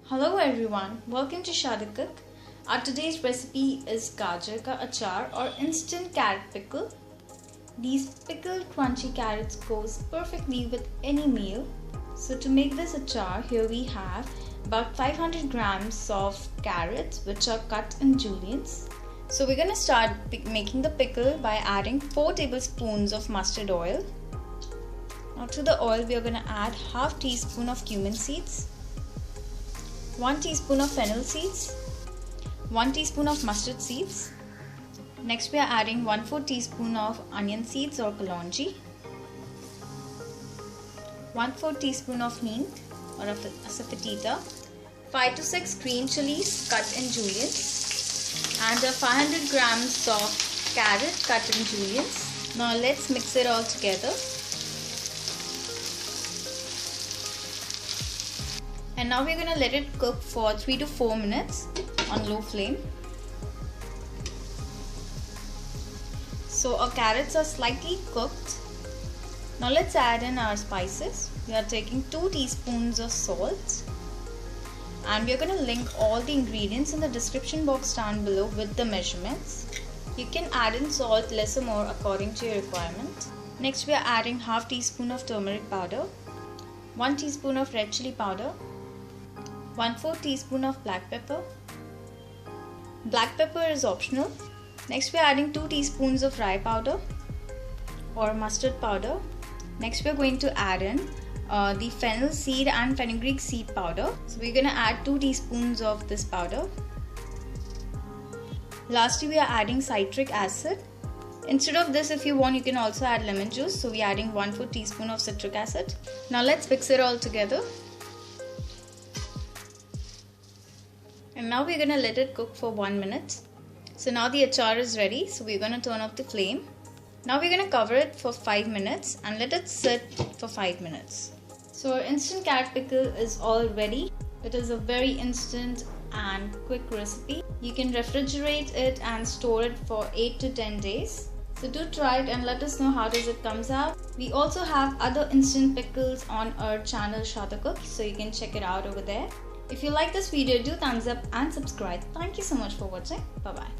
Hello everyone, welcome to Shada Cook. Our today's recipe is Gajar Ka Achar or instant carrot pickle. These pickled crunchy carrots goes perfectly with any meal. So to make this achar, here we have about 500 grams of carrots which are cut in juliennes. So we're gonna start making the pickle by adding 4 tablespoons of mustard oil. Now to the oil we are gonna add half teaspoon of cumin seeds, 1 teaspoon of fennel seeds, 1 teaspoon of mustard seeds. Next we are adding 1/4 teaspoon of onion seeds or kalonji, 1/4 teaspoon of mint or asafoetida, 5 to 6 green chilies cut in juliennes, and 500 grams of carrot cut in juliennes. Now let's mix it all together. And now we're going to let it cook for 3 to 4 minutes on low flame. So our carrots are slightly cooked. Now let's add in our spices. We are taking 2 teaspoons of salt, and we are going to link all the ingredients in the description box down below with the measurements. You can add in salt less or more according to your requirement. Next we are adding half teaspoon of turmeric powder, 1 teaspoon of red chili powder, 1/4 teaspoon of black pepper. Black pepper is optional. Next we are adding 2 teaspoons of rye powder or mustard powder. Next we are going to add in the fennel seed and fenugreek seed powder. So we are going to add 2 teaspoons of this powder. Lastly we are adding citric acid. Instead of this, if you want, you can also add lemon juice. So we are adding 1/4 teaspoon of citric acid. Now let's mix it all together. And now we're going to let it cook for 1 minute. So now the achar is ready, so we're going to turn off the flame. Now we're going to cover it for 5 minutes and let it sit for 5 minutes. So our instant carrot pickle is all ready. It is a very instant and quick recipe. You can refrigerate it and store it for 8 to 10 days. So do try it and let us know how does it comes out. We also have other instant pickles on our channel Shada Cook, so you can check it out over there. If you like this video, do thumbs up and subscribe. Thank you so much for watching. Bye bye.